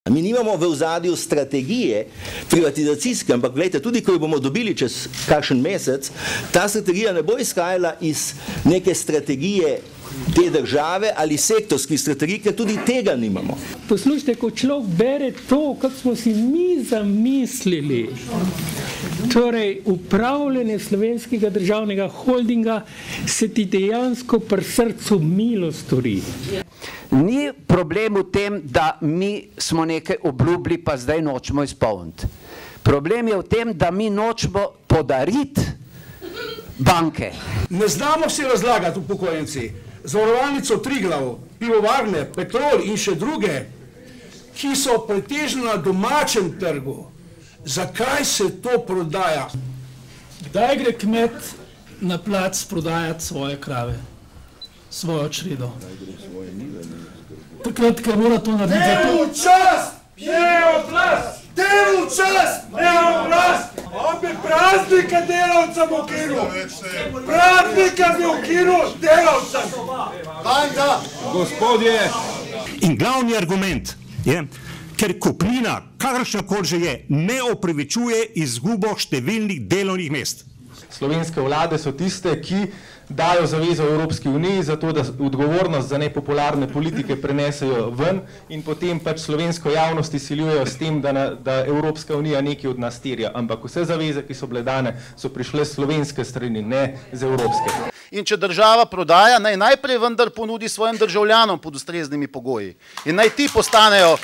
Mi nimamo v ozadju strategije privatizacijske, ampak gledajte, tudi ko jo bomo dobili čez kakšen mesec, ta strategija ne bo izhajala iz neke strategije te države ali sektorskih strategij, ker tudi tega nimamo. Poslušajte, ko človek bere to, kako smo si mi zamislili, torej upravljanje Slovenskega državnega holdinga, se ti dejansko pri srcu milo stori. Ni problem v tem, da mi smo nekaj obljubili, pa zdaj nočemo izpolniti. Problem je v tem, da mi nočemo podariti banke. Ne znamo si razlagati upokojenci. Zavarovalnico Triglav, pivovarne, Petrol in še druge, ki so pretežno na domačem trgu. Zakaj se to prodaja? Kdaj gre kmet na plac prodajati svoje krave, svojo čredo? Takrat, ker mora to narediti za to. Delu čast, ne oblast! Delu čast, ne oblast! On bi praznika delavcem ukinul! Praznika bi ukinul delavcem! Gospodje! In glavni argument je, ker kupnina, kakršnakoli že je, ne opravičuje izgubo številnih delovnih mest. Slovenske vlade so tiste, ki dajo zavezo Evropski uniji za to, da odgovornost za nepopularne politike prenesejo ven in potem pač slovensko javnost izsiljujejo s tem, da Evropska unija nekaj od nas terja. Ampak vse zaveze, ki so bile dane, so prišle s slovenske strani, ne z evropske. In če država prodaja, naj najprej vendar ponudi svojim državljanom pod ustreznimi pogoji. In naj ti postanejo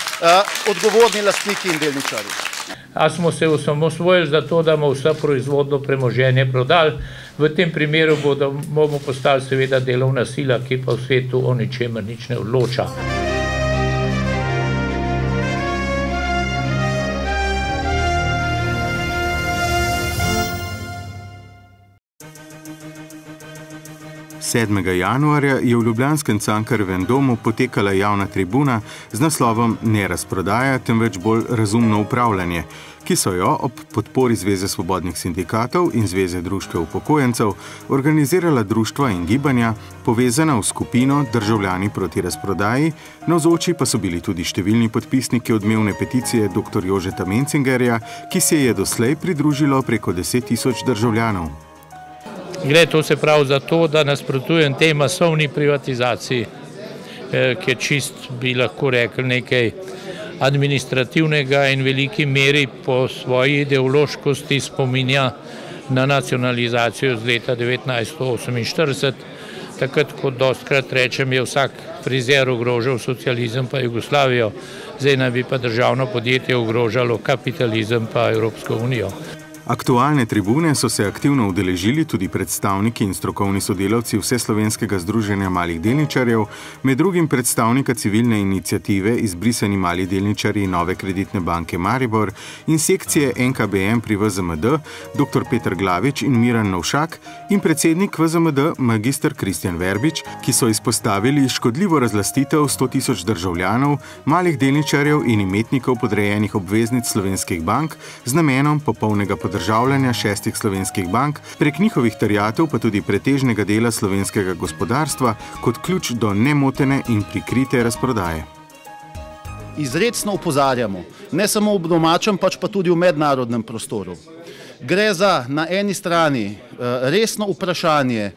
odgovorni lastniki in delničarji. A smo se osamosvojili za to, da bomo vse proizvodno premoženje prodali. V tem primeru bomo postali seveda delovna sila, ki pa v svetu o ničemer nič ne odloča. Januarja je v ljubljanskem Cankarjevem domu potekala javna tribuna z naslovom Ne razprodaja, temveč bolj razumno upravljanje, ki so jo ob podpori Zveze svobodnih sindikatov in Zveze društev upokojencev organizirala društva in gibanja, povezana v skupino Državljani proti razprodaji, navzoči pa so bili tudi številni podpisniki odmevne peticije dr. Jožeta Mencingerja, ki se je doslej pridružilo preko 10 000 državljanov. Gre to se pravi za to, da nasprotujem tej masovni privatizaciji, ki je čist, bi lahko rekli, nekaj administrativnega in veliki meri po svoji ideološkosti spominja na nacionalizacijo z leta 1948. Takrat, kot dostikrat rečem, je vsak frizer ogrožal socializem pa Jugoslavijo, zdaj naj bi pa državno podjetje ogrožalo kapitalizem pa Evropsko unijo. Aktualne tribune so se aktivno udeležili tudi predstavniki in strokovni sodelavci Vseslovenskega združenja malih delničarjev, med drugim predstavnika civilne iniciative Izbrisani mali delničarji Nove kreditne banke Maribor in sekcije NKBM pri VZMD, dr. Peter Glavič in Miran Novšak in predsednik VZMD magister Kristjan Verbič, ki so izpostavili škodljivo razlastitev 100 000 državljanov, malih delničarjev in imetnikov podrejenih obveznic slovenskih bank z namenom popolnega državljanja 6 slovenskih bank, prek njihovih terjatev pa tudi pretežnega dela slovenskega gospodarstva kot ključ do nemotene in prikrite razprodaje. Izrecno opozarjamo, ne samo v domačem, pač pa tudi v mednarodnem prostoru. Gre za na eni strani resno vprašanje,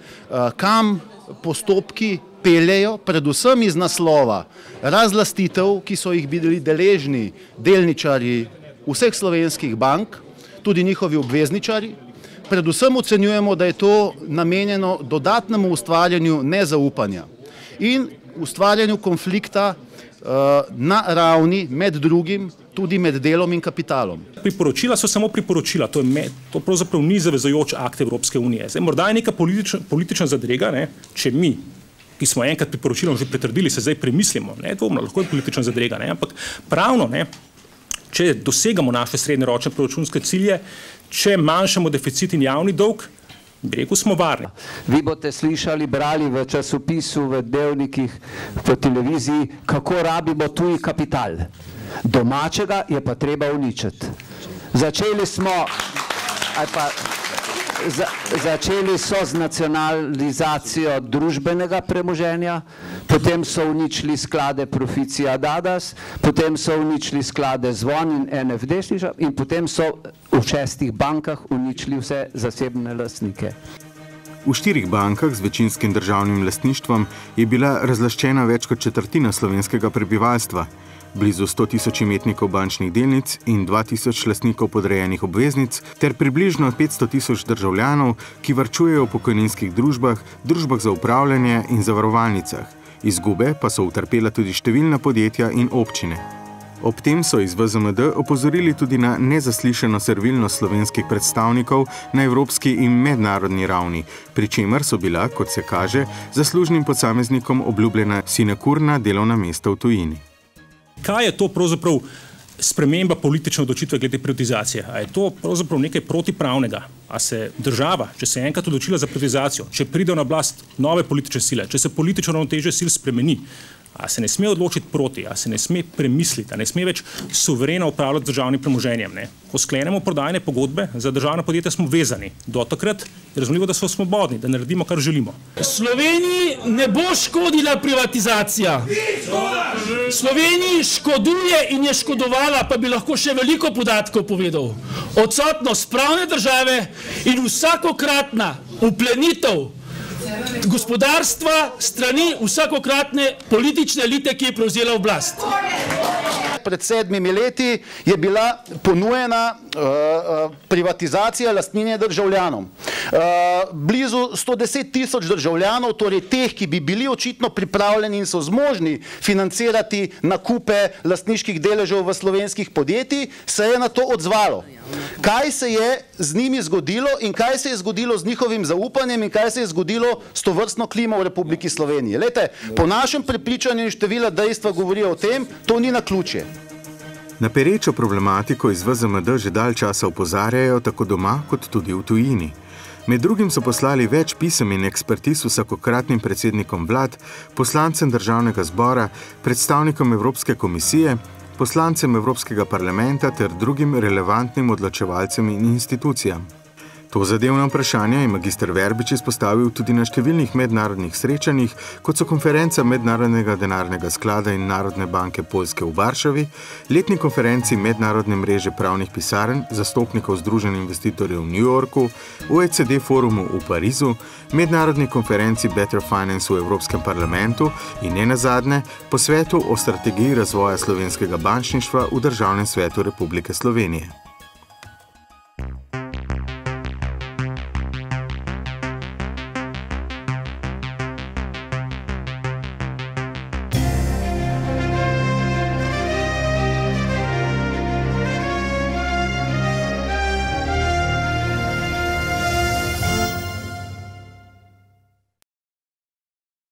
kam postopki peljejo, predvsem iz naslova razlastitev, ki so jih bili deležni delničarji vseh slovenskih bank, tudi njihovi obvezničari. Predvsem ocenjujemo, da je to namenjeno dodatnemu ustvarjanju nezaupanja in ustvarjanju konflikta na ravni med drugim tudi med delom in kapitalom. Priporočila so samo priporočila, to pravzaprav ni zavezujoč akt Evropske unije. Zdaj, morda je neka politična zadrega, če mi, ki smo enkrat priporočilom že pritrdili, se zdaj premislimo, dvomno, lahko je politična zadrega, ampak pravno, če dosegamo naše srednjeročne proračunske cilje, če manjšamo deficit in javni dolg, bi rekel, smo varni. Vi boste slišali, brali v časopisu, v dnevnikih, po televiziji, kako rabimo tuji kapital. Domačega je pa treba uničiti. Začeli smo, začeli so z nacionalizacijo družbenega premoženja, potem so uničili sklade Proficija Dadas, potem so uničili sklade Zvon in NFD in potem so v 6 bankah uničili vse zasebne lastnike. V 4 bankah z večinskim državnim lastništvom je bila razlaščena več kot četrtina slovenskega prebivalstva, blizu 100 tisoč imetnikov bančnih delnic in 2 tisoč lastnikov podrejenih obveznic ter približno 500 tisoč državljanov, ki varčujejo v pokojninskih družbah, družbah za upravljanje in zavarovalnicah. Izgube pa so utrpela tudi številna podjetja in občine. Ob tem so iz VZMD opozorili tudi na nezaslišano servilnost slovenskih predstavnikov na evropski in mednarodni ravni, pri čemer so bila, kot se kaže, zaslužnim posameznikom obljubljena sinekurna delovna mesta v tujini. Kaj je to pravzaprav sprememba politične odločitve glede privatizacije? A je to pravzaprav nekaj protipravnega? A se država, če se je enkrat odločila za privatizacijo, če pride na oblast nove politične sile, če se politično ravnotežje sil spremeni, a se ne sme odločiti proti, a se ne sme premisliti, a ne sme več suvereno upravljati državnim premoženjem. Ko sklenemo prodajne pogodbe, za državna podjetja smo vezani. Do takrat je razumljivo, da smo svobodni, da naredimo, kar želimo. Sloveniji ne bo škodila privatizacija. Sloveniji škoduje in je škodovala, pa bi lahko še veliko podatkov povedal. Odsotnost pravne države in vsakokratna vplenitev gospodarstva strani vsakokratne politične elite, ki je prevzela oblast. Pred 7 leti je bila ponujena privatizacija lastnine državljanom. Blizu 110 tisoč državljanov, torej teh, ki bi bili očitno pripravljeni in so zmožni financirati nakupe lastniških deležev v slovenskih podjetij, se je na to odzvalo. Kaj se je z njimi zgodilo in kaj se je zgodilo z njihovim zaupanjem in kaj se je zgodilo s tovrstno klimo v Republiki Sloveniji? Lejte, po našem prepričanju in števila dejstva govorijo o tem, to ni naključje. Na perečo problematiko iz VZMD že dalj časa opozarjajo tako doma kot tudi v tujini. Med drugim so poslali več pisem in ekspertiz vsakokratnim predsednikom vlad, poslancem Državnega zbora, predstavnikom Evropske komisije, poslancem Evropskega parlamenta ter drugim relevantnim odločevalcem in institucijam. To zadevno vprašanje je magister Verbič izpostavil tudi na številnih mednarodnih srečanjih, kot so konferenca Mednarodnega denarnega sklada in Narodne banke Poljske v Varšavi, letni konferenci Mednarodne mreže pravnih pisarn, zastopnikov Združenj investitorjev v New Yorku, OECD forumu v Parizu, mednarodni konferenci Better Finance v Evropskem parlamentu in nenazadnje posvetu o strategiji razvoja slovenskega bančništva v Državnem svetu Republike Slovenije.